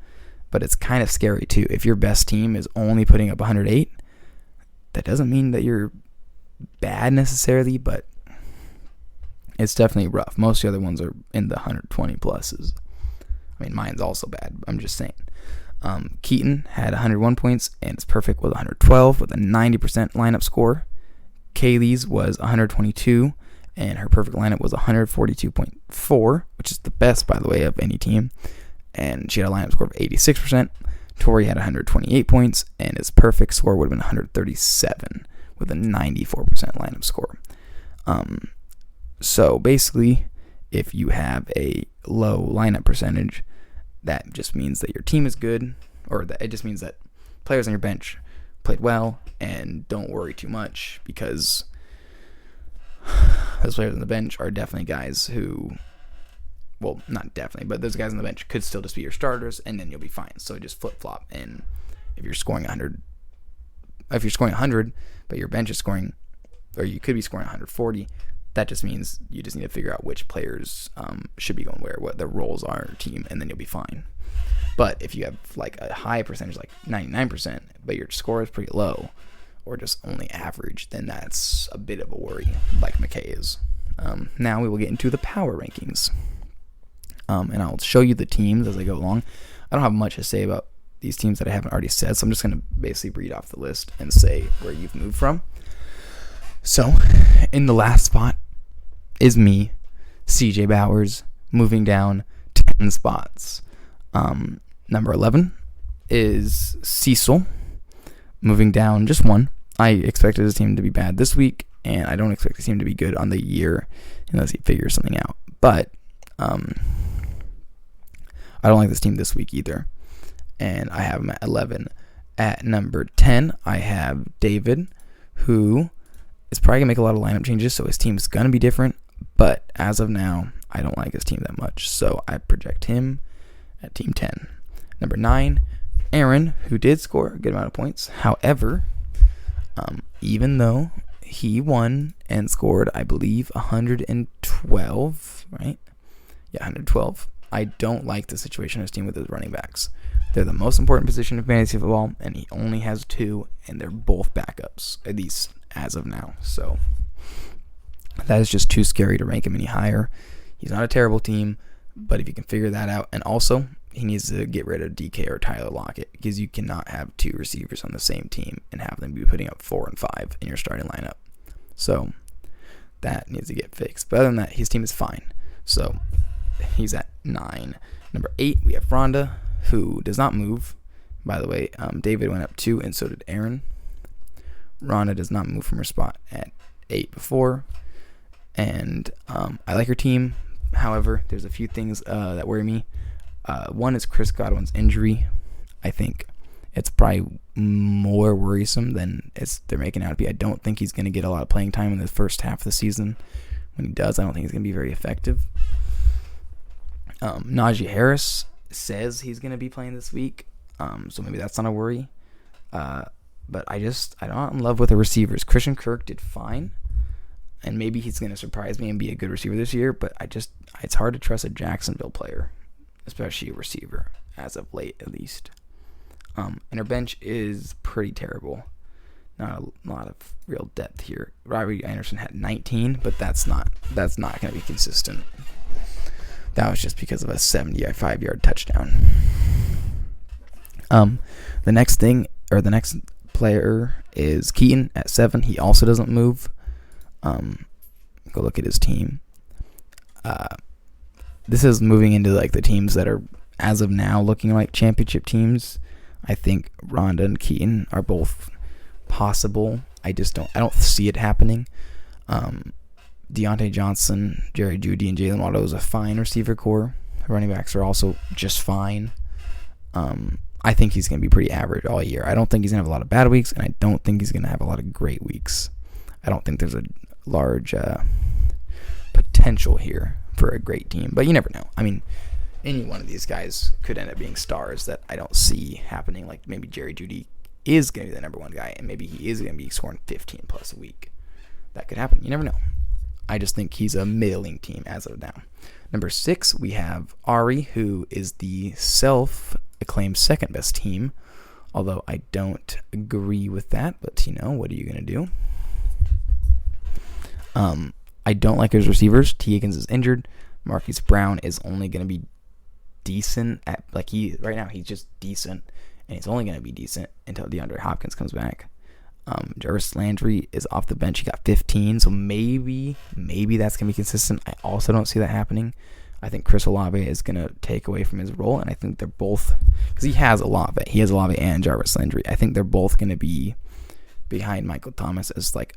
But it's kind of scary, too. If your best team is only putting up 108, that doesn't mean that you're bad necessarily, but it's definitely rough. Most of the other ones are in the 120 pluses. I mean, mine's also bad. I'm just saying. Keaton had 101 points, and his perfect was 112 with a 90% lineup score. Kaylee's was 122, and her perfect lineup was 142.4, which is the best, by the way, of any team. And she had a lineup score of 86%. Tori had 128 points, and his perfect score would have been 137 with a 94% lineup score. So basically, if you have a low lineup percentage, that just means that your team is good, or that it just means that players on your bench played well, and don't worry too much, because those players on the bench are definitely guys who, well, not definitely, but those guys on the bench could still just be your starters, and then you'll be fine. So just flip-flop, and if you're scoring 100, but your bench is scoring, or you could be scoring 140, that just means you just need to figure out which players should be going where, what their roles are in your team, and then you'll be fine. But if you have like a high percentage, like 99%, but your score is pretty low, or just only average, then that's a bit of a worry, like McKay is. Now we will get into the power rankings. And I'll show you the teams as I go along. I don't have much to say about these teams that I haven't already said, so I'm just going to basically read off the list and say where you've moved from. So, in the last spot is me, CJ Bowers, moving down 10 spots. Number 11 is Cecil, moving down just one. I expected his team to be bad this week, and I don't expect his team to be good on the year unless he figures something out. But I don't like this team this week either, and I have him at 11. At number 10, I have David, who is probably going to make a lot of lineup changes, so his team is going to be different. But as of now, I don't like his team that much, so I project him at team 10. Number 9, Aaron, who did score a good amount of points. However, even though he won and scored, I believe, 112, right? Yeah, 112. I don't like the situation of his team with his running backs. They're the most important position in fantasy football, and he only has 2, and they're both backups, at least as of now. So that is just too scary to rank him any higher. He's not a terrible team, but if you can figure that out, and also he needs to get rid of DK or Tyler Lockett, because you cannot have 2 receivers on the same team and have them be putting up 4 and 5 in your starting lineup. So that needs to get fixed. But other than that, his team is fine. So he's at 9. Number 8, we have Rhonda, who does not move. By the way, David went up 2, and so did Aaron. Rhonda does not move from her spot at 8 before. And I like her team. However, there's a few things that worry me. One is Chris Godwin's injury. I think it's probably more worrisome than they're making it out to be. I don't think he's going to get a lot of playing time in the first half of the season. When he does, I don't think he's going to be very effective. Najee Harris says he's going to be playing this week, so maybe that's not a worry. But I'm not in love with the receivers. Christian Kirk did fine, and maybe he's going to surprise me and be a good receiver this year, but it's hard to trust a Jacksonville player, especially a receiver, as of late at least. And our bench is pretty terrible. Not a lot of real depth here. Robbie Anderson had 19, but that's not going to be consistent. That was just because of a 75-yard touchdown. The next player is Keaton at 7. He also doesn't move. Go look at his team. This is moving into like the teams that are, as of now, looking like championship teams. I think Rhonda and Keaton are both possible. I don't see it happening. Deontay Johnson, Jerry Jeudy, and Jalen Waddle is a fine receiver core. Running backs are also just fine. I think he's going to be pretty average all year. I don't think he's going to have a lot of bad weeks, and I don't think he's going to have a lot of great weeks. I don't think there's a large potential here for a great team, but you never know. I mean, any one of these guys could end up being stars that I don't see happening. Like maybe Jerry Jeudy is going to be the number 1 guy, and maybe he is going to be scoring 15 plus a week. That could happen. You never know. I just think he's a middling team as of now. Number 6, we have Ari, who is the self-acclaimed second best team, although I don't agree with that, but what are you going to do? I don't like his receivers. T. Higgins is injured. Marquise Brown is only going to be decent at, right now he's just decent, and he's only going to be decent until DeAndre Hopkins comes back. Jarvis Landry is off the bench. He got 15, so maybe that's going to be consistent. I also don't see that happening. I think Chris Olave is going to take away from his role, and I think they're both, because he has Olave and Jarvis Landry. I think they're both going to be behind Michael Thomas as like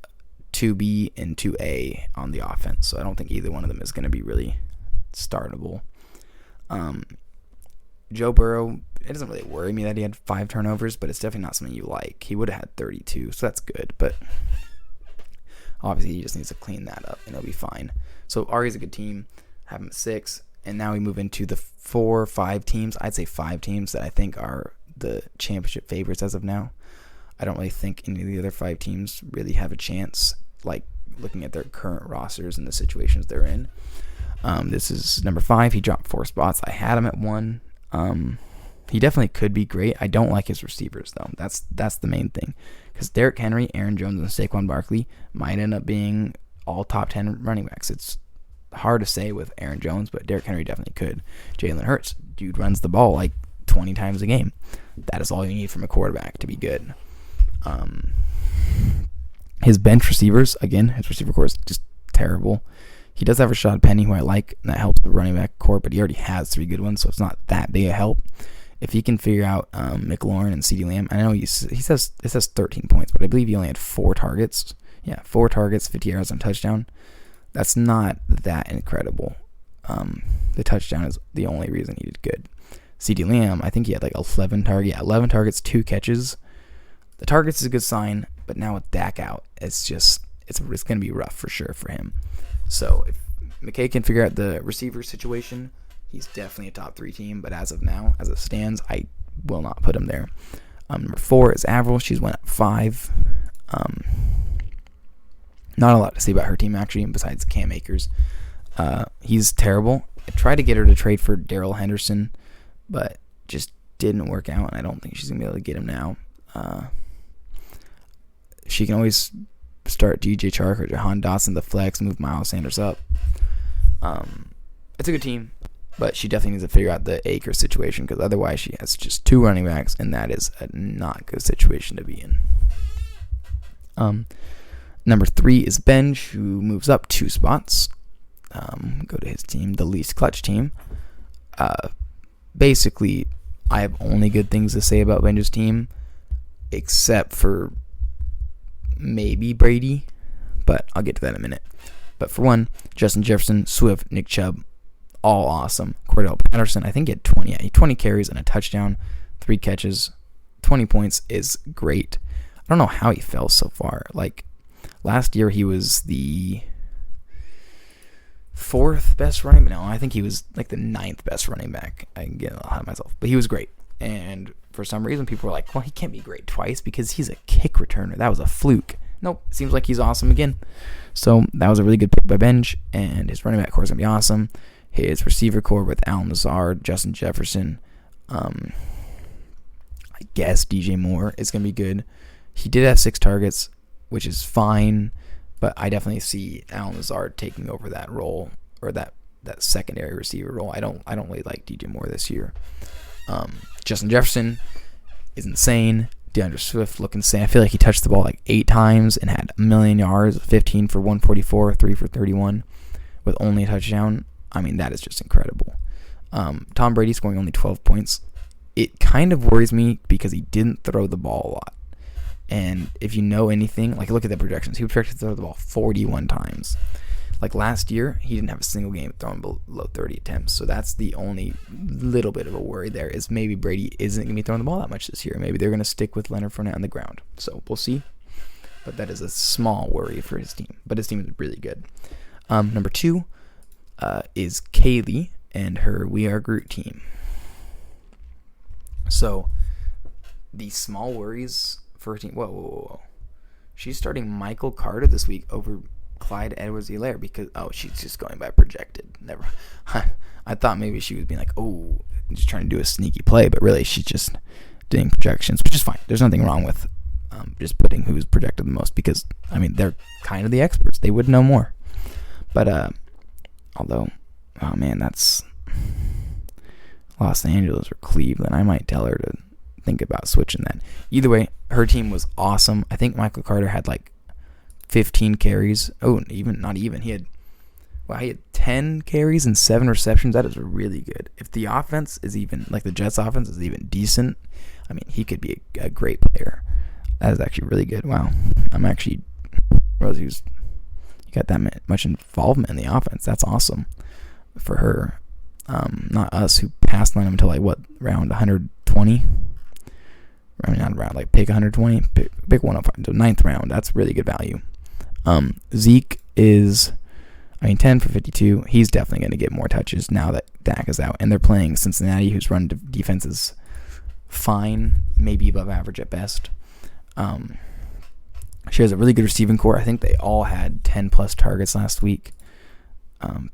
2B and 2A on the offense, so I don't think either one of them is going to be really startable. Joe Burrow, it doesn't really worry me that he had 5 turnovers, but it's definitely not something you like. He would have had 32, so that's good, but obviously he just needs to clean that up, and he'll be fine. So Ari's a good team, have him at 6, and now we move into the 4 or 5 teams. I'd say 5 teams that I think are the championship favorites as of now. I don't really think any of the other 5 teams really have a chance, like looking at their current rosters and the situations they're in. This is number 5. He dropped 4 spots. I had him at 1. He definitely could be great. I don't like his receivers, though. That's the main thing. Because Derrick Henry, Aaron Jones, and Saquon Barkley might end up being all top 10 running backs. It's hard to say with Aaron Jones, but Derrick Henry definitely could. Jalen Hurts, dude runs the ball like 20 times a game. That is all you need from a quarterback to be good. His bench receivers, again, his receiver core is just terrible. He does have Rashad Penny, who I like, and that helps the running back core, but he already has 3 good ones, so it's not that big a help. If he can figure out McLaurin and CeeDee Lamb, I know it says 13 points, but I believe he only had 4 targets Yeah, 4 targets, 50 yards, and touchdown. That's not that incredible. The touchdown is the only reason he did good. CeeDee Lamb, I think he had like 11 targets, 2 catches. The targets is a good sign, but now with Dak out, it's going to be rough for sure for him. So if McKay can figure out the receiver situation, he's definitely a top 3 team. But as of now, as it stands, I will not put him there. Number 4 is Avril. She's went up 5. Not a lot to say about her team, actually, besides Cam Akers. He's terrible. I tried to get her to trade for Darrell Henderson, but just didn't work out, and I don't think she's going to be able to get him now. She can always start DJ Chark or Jahan Dotson the flex, move Miles Sanders up. It's a good team, but she definitely needs to figure out the Akers situation, because otherwise she has just 2 running backs, and that is a not good situation to be in. Number 3 is Benj, who moves up 2 spots. Go to his team, the least clutch team. Basically, I have only good things to say about Benj's team, except for maybe Brady, but I'll get to that in a minute. But for one, Justin Jefferson, Swift, Nick Chubb, all awesome. Cordell Patterson, I think he had 20 carries and a touchdown, 3 catches, 20 points is great. I don't know how he fell so far. Like, last year he was the 4th best running back. No, I think he was like the 9th best running back. I can get ahead of myself. But he was great. And for some reason, people were like, well, he can't be great twice because he's a kick returner. That was a fluke. Nope. Seems like he's awesome again. So that was a really good pick by Benj. And his running back core is going to be awesome. His receiver core with Allen Lazard, Justin Jefferson, I guess DJ Moore is going to be good. He did have 6 targets, which is fine. But I definitely see Allen Lazard taking over that role, or that secondary receiver role. I don't really like DJ Moore this year. Justin Jefferson is insane. DeAndre Swift look insane. I feel like he touched the ball like 8 times and had 1,000,000 yards, 15 for 144, 3 for 31, with only a touchdown. I mean, that is just incredible. Tom Brady scoring only 12 points. It kind of worries me because he didn't throw the ball a lot. And if you know anything, like look at the projections. He was projected to throw the ball 41 times. Like last year, he didn't have a single game throwing below 30 attempts. So that's the only little bit of a worry there, is maybe Brady isn't going to be throwing the ball that much this year. Maybe they're going to stick with Leonard Fournette on the ground. So we'll see. But that is a small worry for his team. But his team is really good. Number 2 is Kaylee and her We Are Groot team. So the small worries for her team. Whoa. She's starting Michael Carter this week over Clyde Edwards-Helaire because, she's just going by projected. Never. I thought maybe she was being like, just trying to do a sneaky play, but really she's just doing projections, which is fine. There's nothing wrong with just putting who's projected the most because, I mean, they're kind of the experts. They would know more. But, although, that's Los Angeles or Cleveland. I might tell her to think about switching that. Either way, her team was awesome. I think Michael Carter had like 15 carries. He had 10 carries and 7 receptions. That is really good. If the offense is even, like the Jets offense is even decent, I mean, he could be a great player. That is actually really good. Wow. I'm actually, Rosie's got that much involvement in the offense. That's awesome for her. Not us, who passed on him until round 120. I mean, not round, pick 120, pick 105, so 9th round. That's really good value. Zeke is, 10 for 52. He's definitely going to get more touches now that Dak is out. And they're playing Cincinnati, whose run defense is fine, maybe above average at best. She has a really good receiving core. I think they all had 10-plus targets last week.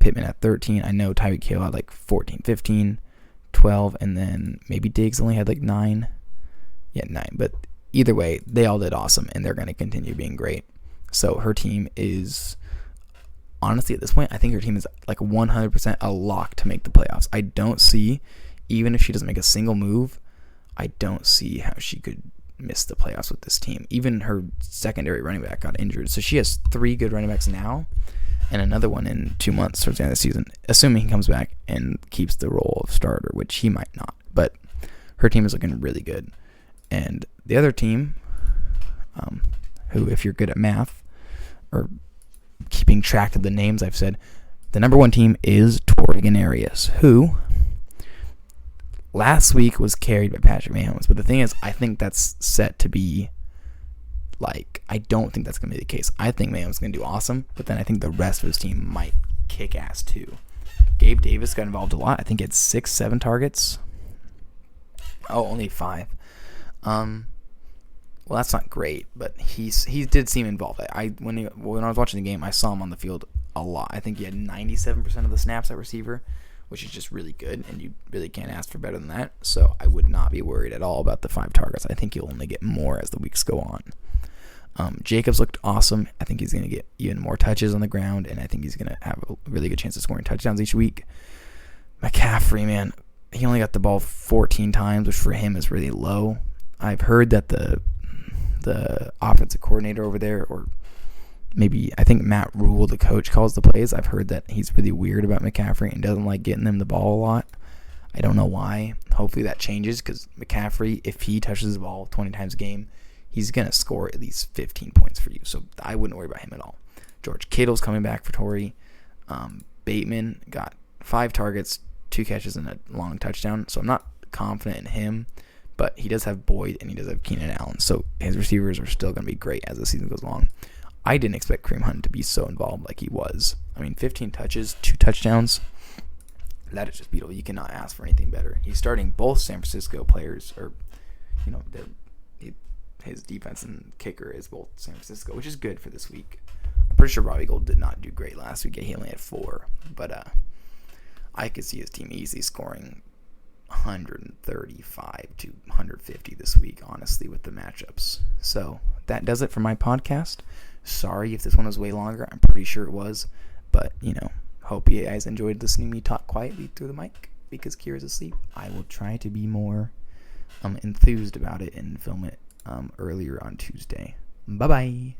Pittman at 13. I know Tyreek Hill had 14, 15, 12, and then maybe Diggs only had 9. Yeah, 9. But either way, they all did awesome, and they're going to continue being great. So her team is, honestly, at this point, I think her team is 100% a lock to make the playoffs. I don't see, even if she doesn't make a single move, I don't see how she could miss the playoffs with this team. Even her secondary running back got injured. So she has 3 good running backs now, and another one in 2 months towards the end of the season, assuming he comes back and keeps the role of starter, which he might not. But her team is looking really good. And the other team, who, if you're good at math, or keeping track of the names I've said, the number 1 team is Tori Ganarius, who last week was carried by Patrick Mahomes. But the thing is, I think that's set to be, like, I don't think that's going to be the case. I think Mahomes is going to do awesome, but then I think the rest of his team might kick ass too. Gabe Davis got involved a lot. I think he had 6, 7 targets. Oh, only 5. Well, that's not great, but he did seem involved. When I was watching the game, I saw him on the field a lot. I think he had 97% of the snaps at receiver, which is just really good, and you really can't ask for better than that. So I would not be worried at all about the 5 targets. I think he'll only get more as the weeks go on. Jacobs looked awesome. I think he's going to get even more touches on the ground, and I think he's going to have a really good chance of scoring touchdowns each week. McCaffrey, man, he only got the ball 14 times, which for him is really low. I've heard that the offensive coordinator over there, or maybe I think Matt Rule, the coach, calls the plays. I've heard that he's really weird about McCaffrey and doesn't like getting them the ball a lot. I don't know why. Hopefully that changes, because McCaffrey, if he touches the ball 20 times a game, he's going to score at least 15 points for you. So I wouldn't worry about him at all. George Kittle's coming back for Torrey. Bateman got 5 targets, 2 catches, and a long touchdown. So I'm not confident in him, but he does have Boyd and he does have Keenan Allen. So his receivers are still going to be great as the season goes along. I didn't expect Kareem Hunt to be so involved like he was. I mean, 15 touches, 2 touchdowns. That is just beautiful. You cannot ask for anything better. He's starting both San Francisco players, or, you know, his defense and kicker is both San Francisco, which is good for this week. I'm pretty sure Robbie Gould did not do great last week. He only had 4. But I could see his team easily scoring 135 to 150 this week, honestly, with the matchups. So that does it for my podcast. Sorry if this one was way longer. I'm pretty sure it was. But, you know, hope you guys enjoyed listening to me talk quietly through the mic because Kira's asleep. I will try to be more enthused about it and film it earlier on Tuesday. Bye-bye.